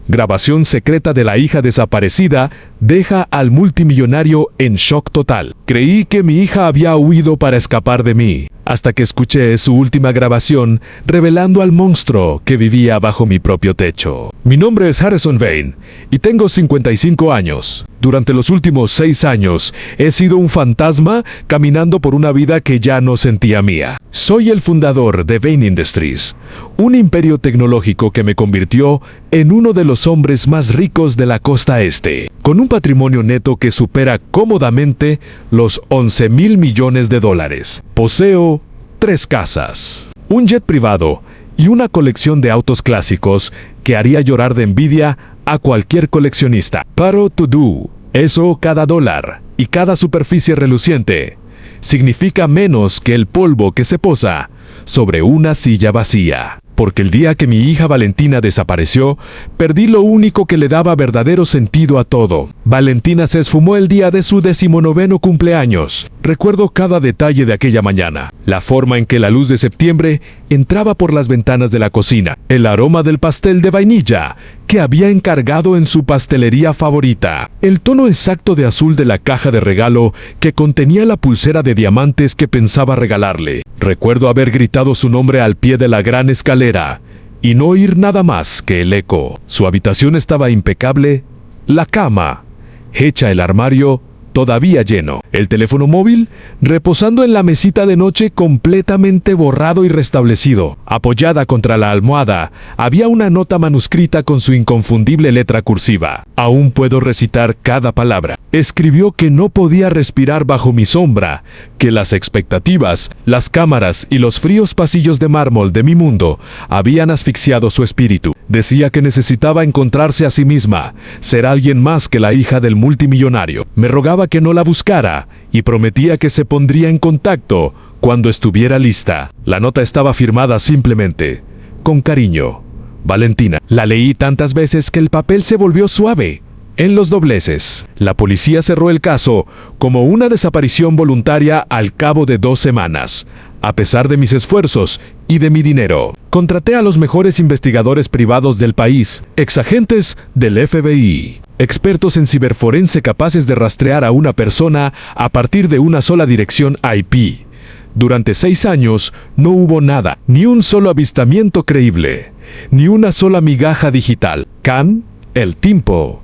Grabación secreta de la hija desaparecida deja al multimillonario en shock total. Creí que mi hija había huido para escapar de mí, hasta que escuché su última grabación revelando al monstruo que vivía bajo mi propio techo. Mi nombre es Harrison Vane y tengo 55 años. Durante los últimos 6 años he sido un fantasma caminando por una vida que ya no sentía mía. Soy el fundador de Vane Industries, un imperio tecnológico que me convirtió en uno de los hombres más ricos de la costa este, con un patrimonio neto que supera cómodamente los 11,000 millones de dólares. Poseo 3 casas, un jet privado y una colección de autos clásicos que haría llorar de envidia a cualquier coleccionista. Paro to do, eso cada dólar y cada superficie reluciente significa menos que el polvo que se posa sobre una silla vacía. Porque el día que mi hija Valentina desapareció, perdí lo único que le daba verdadero sentido a todo. Valentina se esfumó el día de su 19º cumpleaños. Recuerdo cada detalle de aquella mañana. La forma en que la luz de septiembre entraba por las ventanas de la cocina. El aroma del pastel de vainilla que había encargado en su pastelería favorita. El tono exacto de azul de la caja de regalo que contenía la pulsera de diamantes que pensaba regalarle. Recuerdo haber gritado su nombre al pie de la gran escalera y no oír nada más que el eco. Su habitación estaba impecable, la cama hecha, el armario todavía lleno, el teléfono móvil reposando en la mesita de noche completamente borrado y restablecido. Apoyada contra la almohada había una nota manuscrita con su inconfundible letra cursiva. Aún puedo recitar cada palabra. Escribió que no podía respirar bajo mi sombra, que las expectativas, las cámaras y los fríos pasillos de mármol de mi mundo habían asfixiado su espíritu. Decía que necesitaba encontrarse a sí misma, ser alguien más que la hija del multimillonario. Me rogaba que no la buscara y prometía que se pondría en contacto cuando estuviera lista. La nota estaba firmada simplemente, con cariño, Valentina. La leí tantas veces que el papel se volvió suave en los dobleces. La policía cerró el caso como una desaparición voluntaria al cabo de 2 semanas. A pesar de mis esfuerzos y de mi dinero, contraté a los mejores investigadores privados del país, exagentes del FBI, expertos en ciberforense capaces de rastrear a una persona a partir de una sola dirección IP. Durante 6 años no hubo nada, ni un solo avistamiento creíble, ni una sola migaja digital. Can, el tiempo.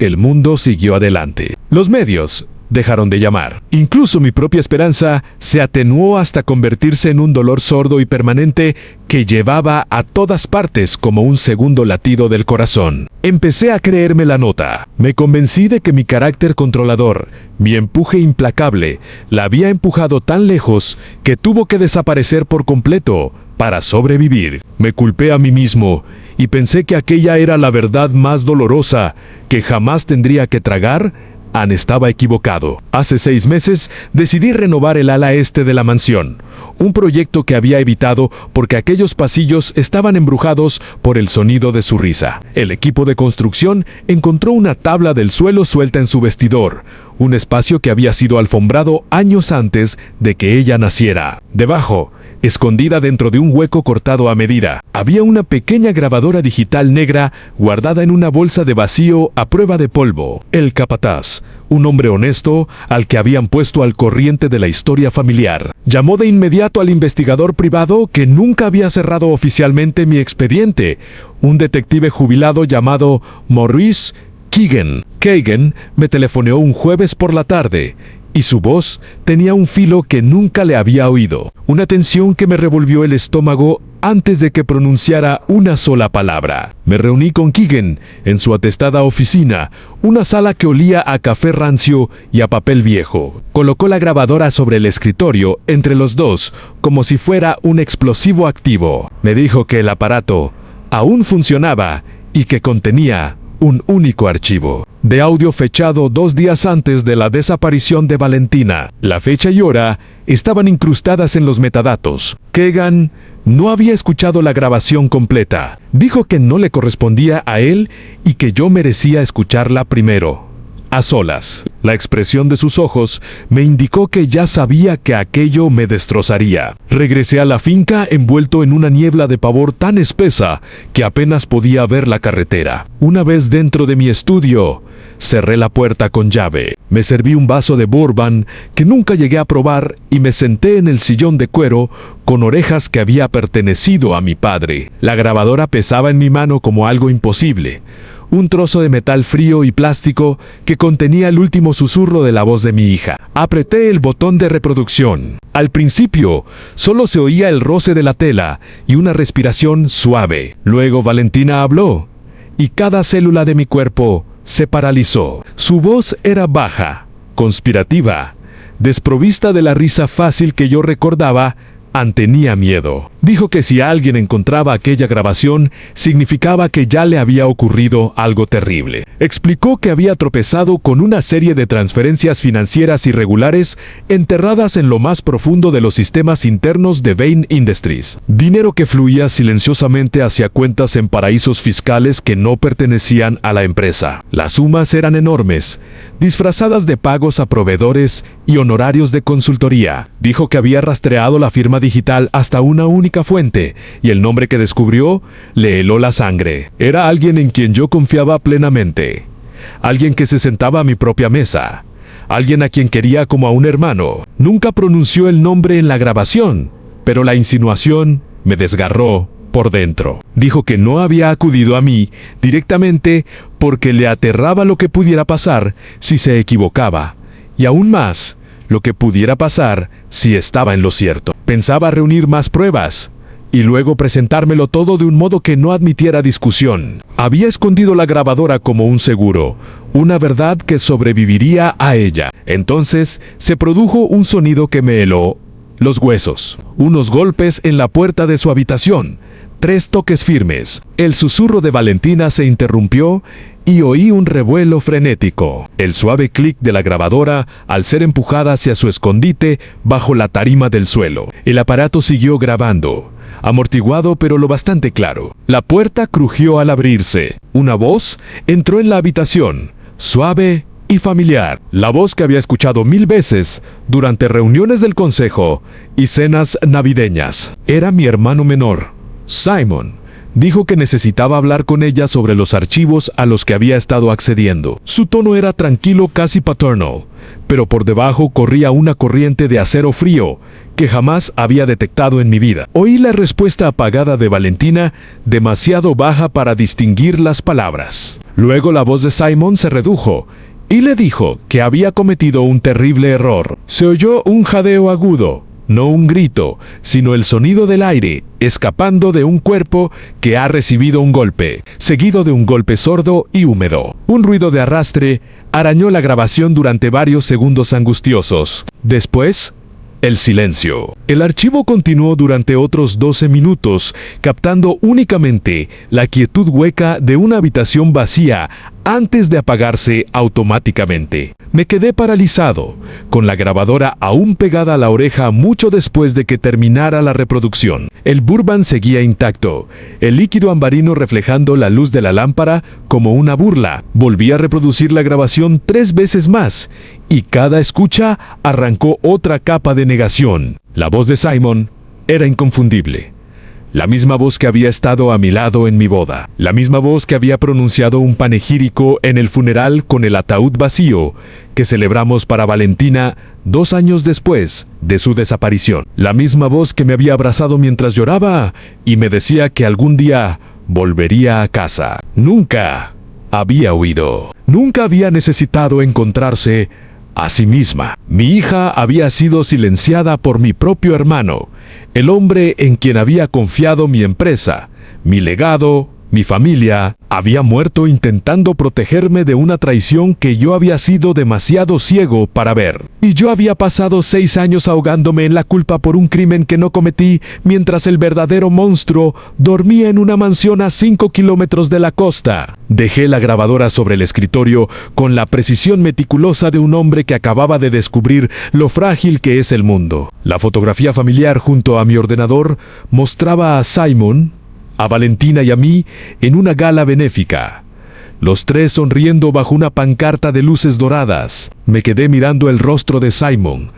El mundo siguió adelante. Los medios dejaron de llamar. Incluso mi propia esperanza se atenuó hasta convertirse en un dolor sordo y permanente que llevaba a todas partes como un segundo latido del corazón. Empecé a creerme la nota. Me convencí de que mi carácter controlador, mi empuje implacable, la había empujado tan lejos que tuvo que desaparecer por completo para sobrevivir. Me culpé a mí mismo y pensé que aquella era la verdad más dolorosa que jamás tendría que tragar. Estaba equivocado. Hace 6 meses decidí renovar el ala este de la mansión, un proyecto que había evitado porque aquellos pasillos estaban embrujados por el sonido de su risa. El equipo de construcción encontró una tabla del suelo suelta en su vestidor, un espacio que había sido alfombrado años antes de que ella naciera. Debajo, escondida dentro de un hueco cortado a medida, había una pequeña grabadora digital negra guardada en una bolsa de vacío a prueba de polvo. El capataz, un hombre honesto al que habían puesto al corriente de la historia familiar, llamó de inmediato al investigador privado que nunca había cerrado oficialmente mi expediente, un detective jubilado llamado Maurice Keegan. Keegan me telefoneó un jueves por la tarde, y su voz tenía un filo que nunca le había oído, una tensión que me revolvió el estómago antes de que pronunciara una sola palabra. Me reuní con Keegan en su atestada oficina, una sala que olía a café rancio y a papel viejo. Colocó la grabadora sobre el escritorio entre los dos, como si fuera un explosivo activo. Me dijo que el aparato aún funcionaba y que contenía un único archivo de audio fechado 2 días antes de la desaparición de Valentina. La fecha y hora estaban incrustadas en los metadatos. Keegan no había escuchado la grabación completa. Dijo que no le correspondía a él y que yo merecía escucharla primero. a solas. La expresión de sus ojos me indicó que ya sabía que aquello me destrozaría. Regresé a la finca envuelto en una niebla de pavor tan espesa que apenas podía ver la carretera. Una vez dentro de mi estudio, cerré la puerta con llave. Me serví un vaso de bourbon que nunca llegué a probar y me senté en el sillón de cuero con orejas que había pertenecido a mi padre. La grabadora pesaba en mi mano como algo imposible. Un trozo de metal frío y plástico que contenía el último susurro de la voz de mi hija. Apreté el botón de reproducción. Al principio, solo se oía el roce de la tela y una respiración suave. Luego Valentina habló, y cada célula de mi cuerpo se paralizó. Su voz era baja, conspirativa, desprovista de la risa fácil que yo recordaba. Tenía miedo. Dijo que si alguien encontraba aquella grabación, significaba que ya le había ocurrido algo terrible. Explicó que había tropezado con una serie de transferencias financieras irregulares enterradas en lo más profundo de los sistemas internos de Bain Industries. Dinero que fluía silenciosamente hacia cuentas en paraísos fiscales que no pertenecían a la empresa. Las sumas eran enormes, disfrazadas de pagos a proveedores y honorarios de consultoría. Dijo que había rastreado la firma digital hasta una única fuente, y el nombre que descubrió le heló la sangre. Era alguien en quien yo confiaba plenamente. Alguien que se sentaba a mi propia mesa. Alguien a quien quería como a un hermano. Nunca pronunció el nombre en la grabación, pero la insinuación me desgarró por dentro. Dijo que no había acudido a mí directamente porque le aterraba lo que pudiera pasar si se equivocaba, y aún más, lo que pudiera pasar si estaba en lo cierto. Pensaba reunir más pruebas y luego presentármelo todo de un modo que no admitiera discusión. Había escondido la grabadora como un seguro, una verdad que sobreviviría a ella. Entonces se produjo un sonido que me heló los huesos. Unos golpes en la puerta de su habitación. 3 toques firmes. El susurro de Valentina se interrumpió y oí un revuelo frenético. El suave clic de la grabadora al ser empujada hacia su escondite bajo la tarima del suelo. El aparato siguió grabando, amortiguado pero lo bastante claro. La puerta crujió al abrirse. Una voz entró en la habitación, suave y familiar. La voz que había escuchado 1000 veces durante reuniones del consejo y cenas navideñas. Era mi hermano menor, Simon. Dijo que necesitaba hablar con ella sobre los archivos a los que había estado accediendo. Su tono era tranquilo, casi paternal, pero por debajo corría una corriente de acero frío que jamás había detectado en mi vida. Oí la respuesta apagada de Valentina, demasiado baja para distinguir las palabras. Luego la voz de Simon se redujo y le dijo que había cometido un terrible error. Se oyó un jadeo agudo. No un grito, sino el sonido del aire escapando de un cuerpo que ha recibido un golpe, seguido de un golpe sordo y húmedo. Un ruido de arrastre arañó la grabación durante varios segundos angustiosos. Después, el silencio. El archivo continuó durante otros 12 minutos, captando únicamente la quietud hueca de una habitación vacía antes de apagarse automáticamente. Me quedé paralizado, con la grabadora aún pegada a la oreja mucho después de que terminara la reproducción. El bourbon seguía intacto, el líquido ambarino reflejando la luz de la lámpara como una burla. Volví a reproducir la grabación 3 veces más, y cada escucha arrancó otra capa de negación. La voz de Simon era inconfundible. La misma voz que había estado a mi lado en mi boda. La misma voz que había pronunciado un panegírico en el funeral con el ataúd vacío que celebramos para Valentina 2 años después de su desaparición. La misma voz que me había abrazado mientras lloraba y me decía que algún día volvería a casa. Nunca había huido. Nunca había necesitado encontrarse a sí misma. Mi hija había sido silenciada por mi propio hermano, el hombre en quien había confiado mi empresa, mi legado, mi familia. Había muerto intentando protegerme de una traición que yo había sido demasiado ciego para ver. Y yo había pasado 6 años ahogándome en la culpa por un crimen que no cometí, mientras el verdadero monstruo dormía en una mansión a 5 kilómetros de la costa. Dejé la grabadora sobre el escritorio con la precisión meticulosa de un hombre que acababa de descubrir lo frágil que es el mundo. La fotografía familiar junto a mi ordenador mostraba a Simon, a Valentina y a mí en una gala benéfica. los tres sonriendo bajo una pancarta de luces doradas. Me quedé mirando el rostro de Simon,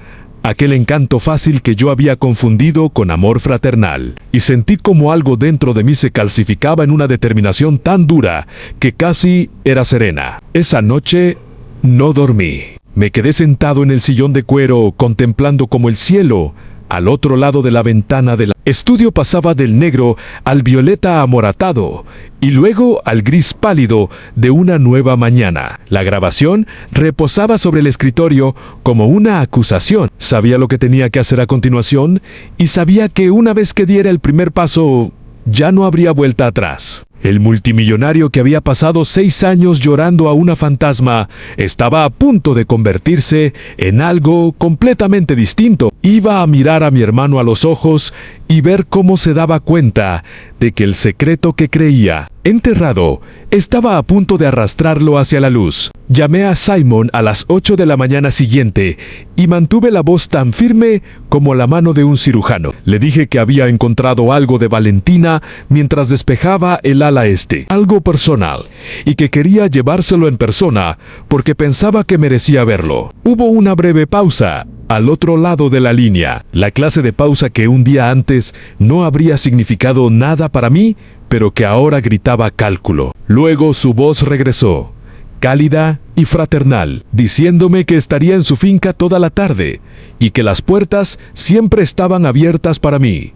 aquel encanto fácil que yo había confundido con amor fraternal, y sentí como algo dentro de mí se calcificaba en una determinación tan dura que casi era serena. Esa noche no dormí. Me quedé sentado en el sillón de cuero contemplando como el cielo, al otro lado de la ventana del estudio, pasaba del negro al violeta amoratado y luego al gris pálido de una nueva mañana. La grabación reposaba sobre el escritorio como una acusación. Sabía lo que tenía que hacer a continuación y sabía que una vez que diera el primer paso, ya no habría vuelta atrás. El multimillonario que había pasado 6 años llorando a una fantasma estaba a punto de convertirse en algo completamente distinto. Iba a mirar a mi hermano a los ojos y ver cómo se daba cuenta de que el secreto que creía enterrado estaba a punto de arrastrarlo hacia la luz. Llamé a Simon a las 8 de la mañana siguiente y mantuve la voz tan firme como la mano de un cirujano. Le dije que había encontrado algo de Valentina mientras despejaba el ala este, algo personal, y que quería llevárselo en persona porque pensaba que merecía verlo. Hubo una breve pausa al otro lado de la línea, la clase de pausa que un día antes no habría significado nada para mí, pero que ahora gritaba cálculo. Luego su voz regresó, cálida y fraternal, diciéndome que estaría en su finca toda la tarde y que las puertas siempre estaban abiertas para mí.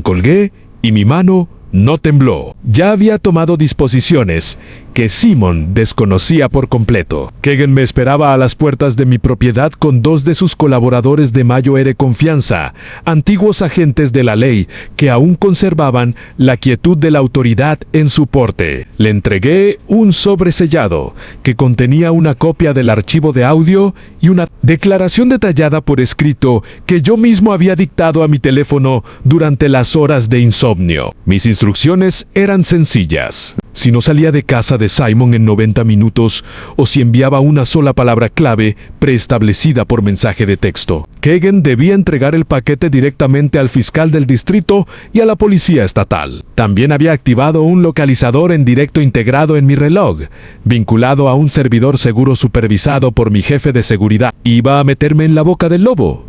Colgué y mi mano no tembló. Ya había tomado disposiciones que Simon desconocía por completo. Keegan me esperaba a las puertas de mi propiedad con 2 de sus colaboradores de mayor confianza, antiguos agentes de la ley que aún conservaban la quietud de la autoridad en su porte. Le entregué un sobre sellado que contenía una copia del archivo de audio y una declaración detallada por escrito que yo mismo había dictado a mi teléfono durante las horas de insomnio. Mis instrucciones eran sencillas. Si no salía de casa de Simon en 90 minutos o si enviaba una sola palabra clave preestablecida por mensaje de texto, Keegan debía entregar el paquete directamente al fiscal del distrito y a la policía estatal. También había activado un localizador en directo integrado en mi reloj, vinculado a un servidor seguro supervisado por mi jefe de seguridad. Iba a meterme en la boca del lobo,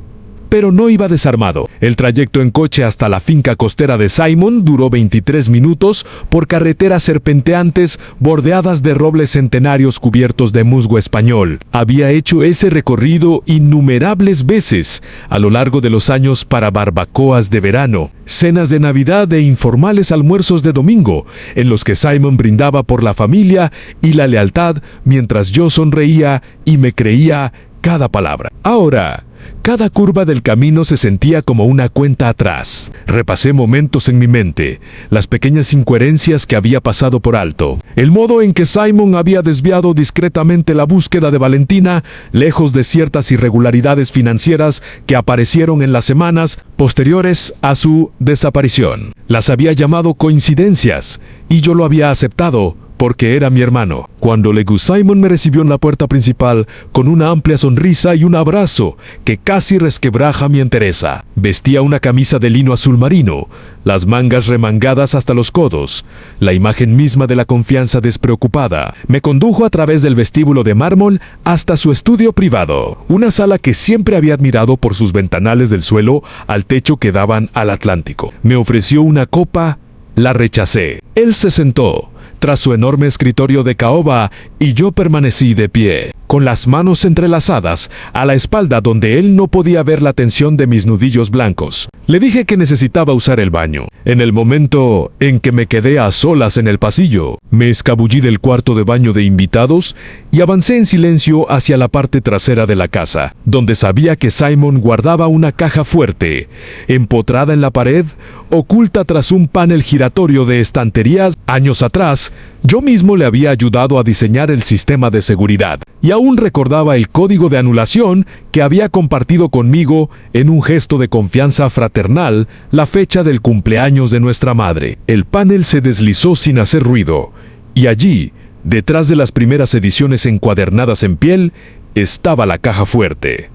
pero no iba desarmado. El trayecto en coche hasta la finca costera de Simon duró 23 minutos por carreteras serpenteantes bordeadas de robles centenarios cubiertos de musgo español. Había hecho ese recorrido innumerables veces a lo largo de los años para barbacoas de verano, cenas de Navidad e informales almuerzos de domingo, en los que Simon brindaba por la familia y la lealtad mientras yo sonreía y me creía cada palabra. Ahora, cada curva del camino se sentía como una cuenta atrás. Repasé momentos en mi mente, las pequeñas incoherencias que había pasado por alto, el modo en que Simon había desviado discretamente la búsqueda de Valentina, lejos de ciertas irregularidades financieras que aparecieron en las semanas posteriores a su desaparición. Las había llamado coincidencias, y yo lo había aceptado, porque era mi hermano. Cuando Legu Simon me recibió en la puerta principal con una amplia sonrisa y un abrazo que casi resquebraja mi entereza. Vestía una camisa de lino azul marino, las mangas remangadas hasta los codos, la imagen misma de la confianza despreocupada. Me condujo a través del vestíbulo de mármol hasta su estudio privado, una sala que siempre había admirado por sus ventanales del suelo al techo que daban al Atlántico. Me ofreció una copa, la rechacé. Él se sentó tras su enorme escritorio de caoba y yo permanecí de pie, con las manos entrelazadas a la espalda donde él no podía ver la tensión de mis nudillos blancos. Le dije que necesitaba usar el baño. En el momento en que me quedé a solas en el pasillo, me escabullí del cuarto de baño de invitados y avancé en silencio hacia la parte trasera de la casa, donde sabía que Simon guardaba una caja fuerte, empotrada en la pared, oculta tras un panel giratorio de estanterías. Años atrás, yo mismo le había ayudado a diseñar el sistema de seguridad, y aún recordaba el código de anulación que había compartido conmigo en un gesto de confianza fraternal la fecha del cumpleaños de nuestra madre. El panel se deslizó sin hacer ruido, y allí, detrás de las primeras ediciones encuadernadas en piel, estaba la caja fuerte.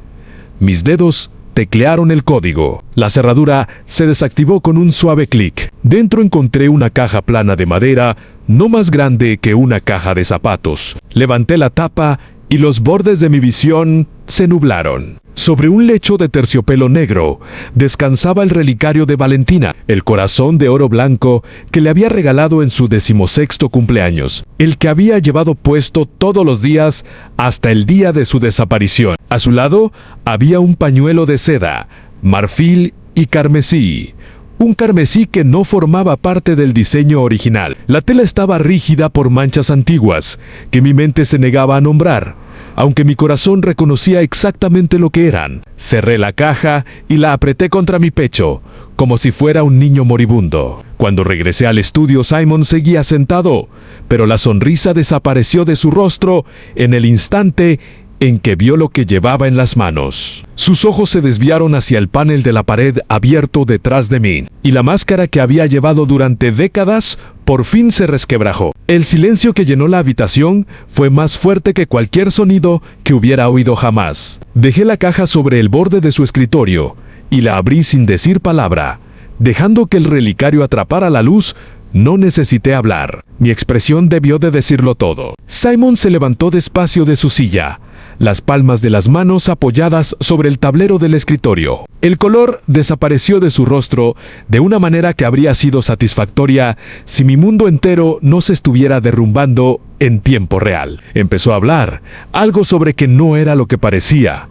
Mis dedos teclearon el código. La cerradura se desactivó con un suave clic. Dentro encontré una caja plana de madera, no más grande que una caja de zapatos. Levanté la tapa y los bordes de mi visión se nublaron. Sobre un lecho de terciopelo negro descansaba el relicario de Valentina, el corazón de oro blanco que le había regalado en su 16º cumpleaños, el que había llevado puesto todos los días hasta el día de su desaparición. A su lado había un pañuelo de seda, marfil y carmesí. Un carmesí que no formaba parte del diseño original. La tela estaba rígida por manchas antiguas, que mi mente se negaba a nombrar, aunque mi corazón reconocía exactamente lo que eran. Cerré la caja y la apreté contra mi pecho, como si fuera un niño moribundo. Cuando regresé al estudio, Simon seguía sentado, pero la sonrisa desapareció de su rostro en el instante en que vio lo que llevaba en las manos. Sus ojos se desviaron hacia el panel de la pared abierto detrás de mí, y la máscara que había llevado durante décadas por fin se resquebrajó. El silencio que llenó la habitación fue más fuerte que cualquier sonido que hubiera oído jamás. Dejé la caja sobre el borde de su escritorio y la abrí sin decir palabra. Dejando que el relicario atrapara la luz, no necesité hablar. Mi expresión debió de decirlo todo. Simon se levantó despacio de su silla, las palmas de las manos apoyadas sobre el tablero del escritorio. El color desapareció de su rostro de una manera que habría sido satisfactoria si mi mundo entero no se estuviera derrumbando en tiempo real. Empezó a hablar, algo sobre que no era lo que parecía,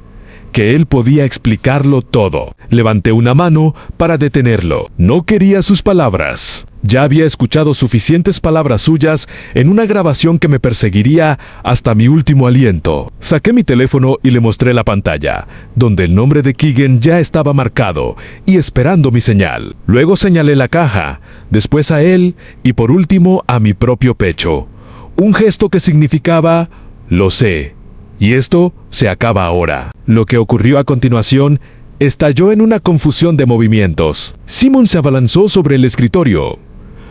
que él podía explicarlo todo. Levanté una mano para detenerlo. No quería sus palabras. Ya había escuchado suficientes palabras suyas en una grabación que me perseguiría hasta mi último aliento. Saqué mi teléfono y le mostré la pantalla, donde el nombre de Keegan ya estaba marcado y esperando mi señal. Luego señalé la caja, después a él y por último a mi propio pecho. Un gesto que significaba, lo sé, y esto se acaba ahora. Lo que ocurrió a continuación estalló en una confusión de movimientos. Simon se abalanzó sobre el escritorio.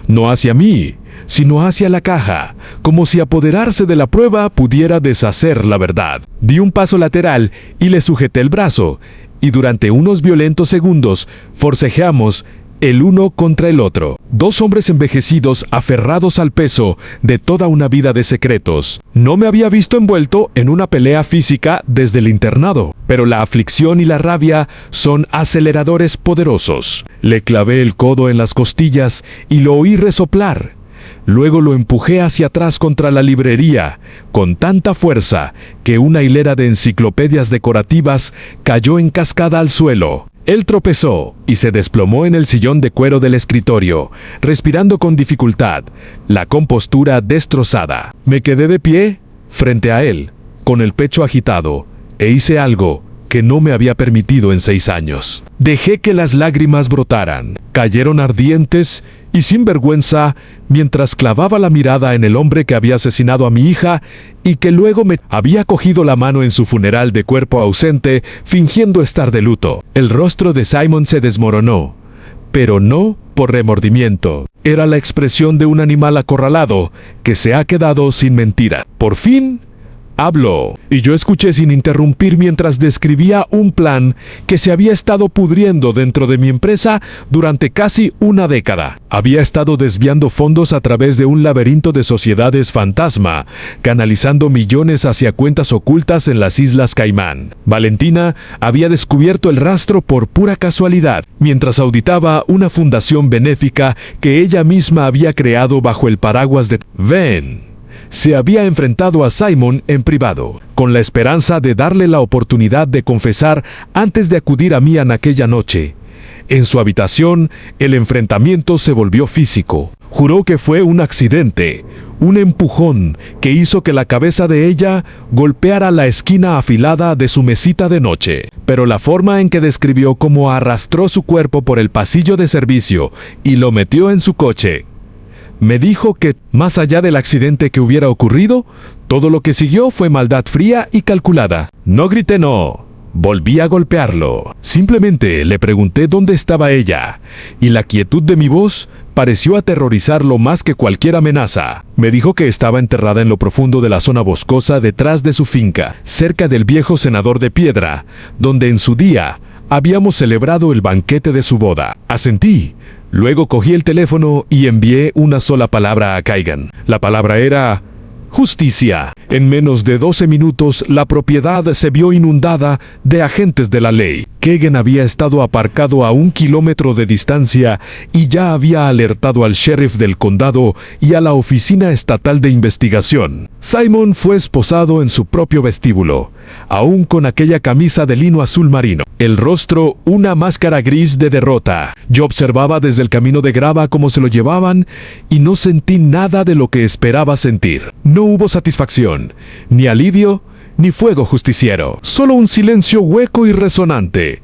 No hacia mí, sino hacia la caja, como si apoderarse de la prueba pudiera deshacer la verdad. Di un paso lateral y le sujeté el brazo, y durante unos violentos segundos forcejeamos el uno contra el otro. Dos hombres envejecidos aferrados al peso de toda una vida de secretos. No me había visto envuelto en una pelea física desde el internado, pero la aflicción y la rabia son aceleradores poderosos. Le clavé el codo en las costillas y lo oí resoplar. Luego lo empujé hacia atrás contra la librería, con tanta fuerza que una hilera de enciclopedias decorativas cayó en cascada al suelo. Él tropezó y se desplomó en el sillón de cuero del escritorio, respirando con dificultad, la compostura destrozada. Me quedé de pie frente a él, con el pecho agitado, e hice algo que no me había permitido en 6 años. Dejé que las lágrimas brotaran, cayeron ardientes y sin vergüenza mientras clavaba la mirada en el hombre que había asesinado a mi hija y que luego me había cogido la mano en su funeral de cuerpo ausente, fingiendo estar de luto. El rostro de Simon se desmoronó, pero no por remordimiento. Era la expresión de un animal acorralado que se ha quedado sin mentira. Por fin habló, y yo escuché sin interrumpir mientras describía un plan que se había estado pudriendo dentro de mi empresa durante casi una década. Había estado desviando fondos a través de un laberinto de sociedades fantasma, canalizando millones hacia cuentas ocultas en las Islas Caimán. Valentina había descubierto el rastro por pura casualidad, mientras auditaba una fundación benéfica que ella misma había creado bajo el paraguas de Ven. Se había enfrentado a Simon en privado, con la esperanza de darle la oportunidad de confesar antes de acudir a Mian aquella noche. En su habitación, el enfrentamiento se volvió físico. Juró que fue un accidente, un empujón que hizo que la cabeza de ella golpeara la esquina afilada de su mesita de noche. Pero la forma en que describió cómo arrastró su cuerpo por el pasillo de servicio y lo metió en su coche, me dijo que, más allá del accidente que hubiera ocurrido, todo lo que siguió fue maldad fría y calculada. No grité no. Volví a golpearlo. Simplemente le pregunté dónde estaba ella, y la quietud de mi voz pareció aterrorizarlo más que cualquier amenaza. Me dijo que estaba enterrada en lo profundo de la zona boscosa detrás de su finca, cerca del viejo cenador de piedra, donde en su día Habíamos celebrado el banquete de su boda. Asentí. Luego cogí el teléfono y envié una sola palabra a Kagan. La palabra era justicia. En menos de 12 minutos, la propiedad se vio inundada de agentes de la ley. Kagan había estado aparcado a 1 kilómetro de distancia y ya había alertado al sheriff del condado y a la oficina estatal de investigación. Simon fue esposado en su propio vestíbulo, aún con aquella camisa de lino azul marino. El rostro, una máscara gris de derrota. Yo observaba desde el camino de grava cómo se lo llevaban y no sentí nada de lo que esperaba sentir. No hubo satisfacción, ni alivio, ni fuego justiciero. Solo un silencio hueco y resonante.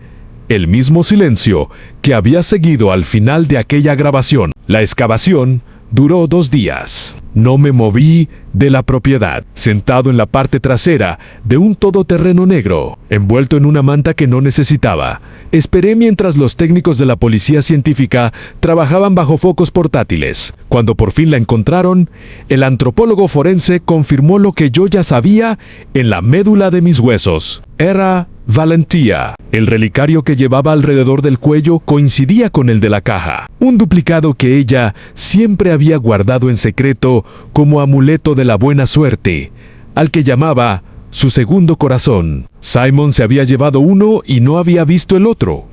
El mismo silencio que había seguido al final de aquella grabación. La excavación duró 2 días. No me moví de la propiedad, sentado en la parte trasera de un todoterreno negro, envuelto en una manta que no necesitaba. Esperé mientras los técnicos de la policía científica trabajaban bajo focos portátiles. Cuando por fin la encontraron, el antropólogo forense confirmó lo que yo ya sabía en la médula de mis huesos. Era Valentia. El relicario que llevaba alrededor del cuello coincidía con el de la caja. Un duplicado que ella siempre había guardado en secreto como amuleto de la buena suerte, al que llamaba su segundo corazón. Simon se había llevado uno y no había visto el otro.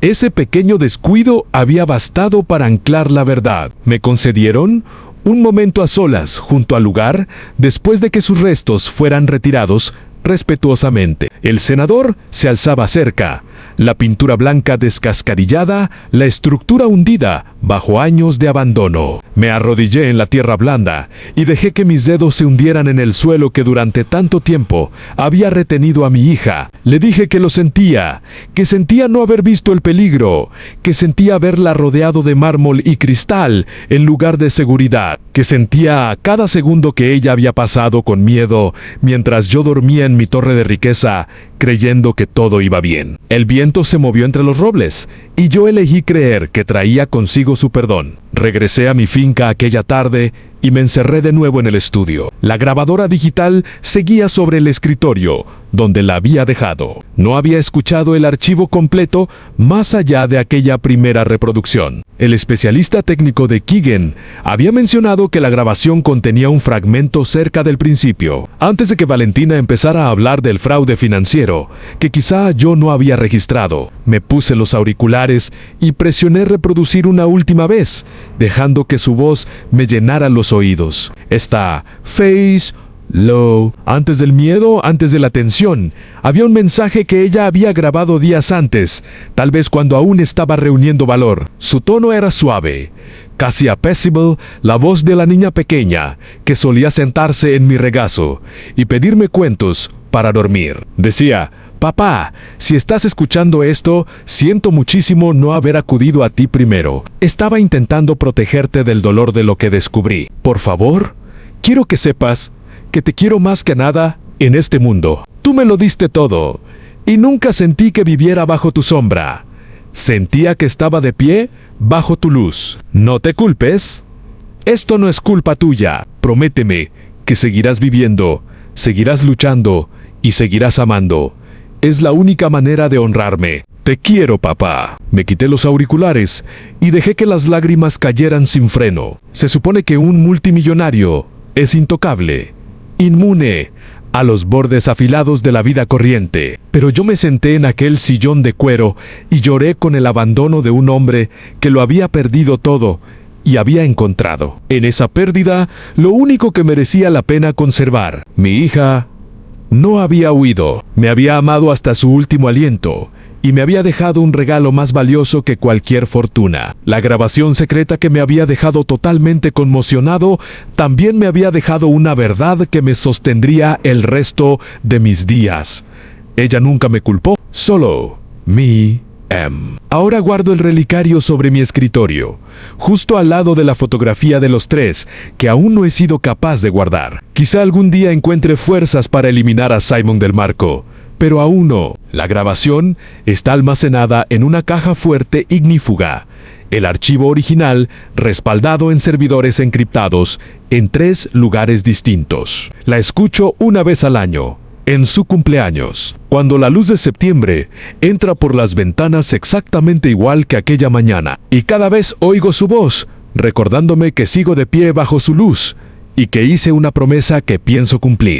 Ese pequeño descuido había bastado para anclar la verdad. Me concedieron un momento a solas junto al lugar después de que sus restos fueran retirados respetuosamente. El senador se alzaba cerca, la pintura blanca descascarillada, la estructura hundida bajo años de abandono. Me arrodillé en la tierra blanda y dejé que mis dedos se hundieran en el suelo que durante tanto tiempo había retenido a mi hija. Le dije que lo sentía, que sentía no haber visto el peligro, que sentía haberla rodeado de mármol y cristal en lugar de seguridad, que sentía a cada segundo que ella había pasado con miedo mientras yo dormía en mi torre de riqueza, creyendo que todo iba bien. El viento se movió entre los robles, y yo elegí creer que traía consigo su perdón. Regresé a mi finca aquella tarde y me encerré de nuevo en el estudio. La grabadora digital seguía sobre el escritorio, donde la había dejado. No había escuchado el archivo completo más allá de aquella primera reproducción. El especialista técnico de Kagan había mencionado que la grabación contenía un fragmento cerca del principio, antes de que Valentina empezara a hablar del fraude financiero, que quizá yo no había registrado. Me puse los auriculares y presioné reproducir una última vez, dejando que su voz me llenara los oídos. Esta face low, antes del miedo, antes de la tensión, había un mensaje que ella había grabado días antes, tal vez cuando aún estaba reuniendo valor. Su tono era suave, casi apacible, la voz de la niña pequeña, que solía sentarse en mi regazo y pedirme cuentos para dormir. Decía: «Papá, si estás escuchando esto, siento muchísimo no haber acudido a ti primero. Estaba intentando protegerte del dolor de lo que descubrí. Por favor, quiero que sepas que te quiero más que nada en este mundo. Tú me lo diste todo, y nunca sentí que viviera bajo tu sombra. Sentía que estaba de pie bajo tu luz. No te culpes. Esto no es culpa tuya. Prométeme que seguirás viviendo, seguirás luchando y seguirás amando. Es la única manera de honrarme. Te quiero, papá». Me quité los auriculares y dejé que las lágrimas cayeran sin freno. Se supone que un multimillonario es intocable, inmune a los bordes afilados de la vida corriente. Pero yo me senté en aquel sillón de cuero y lloré con el abandono de un hombre que lo había perdido todo y había encontrado. En esa pérdida, lo único que merecía la pena conservar. Mi hija no había huido, me había amado hasta su último aliento, y me había dejado un regalo más valioso que cualquier fortuna. La grabación secreta que me había dejado totalmente conmocionado, también me había dejado una verdad que me sostendría el resto de mis días. Ella nunca me culpó, solo Ahora guardo el relicario sobre mi escritorio, justo al lado de la fotografía de los 3, que aún no he sido capaz de guardar. Quizá algún día encuentre fuerzas para eliminar a Simon del marco, pero aún no. La grabación está almacenada en una caja fuerte ignífuga. El archivo original respaldado en servidores encriptados en 3 lugares distintos. La escucho una vez al año, en su cumpleaños, cuando la luz de septiembre entra por las ventanas exactamente igual que aquella mañana, y cada vez oigo su voz, recordándome que sigo de pie bajo su luz, y que hice una promesa que pienso cumplir.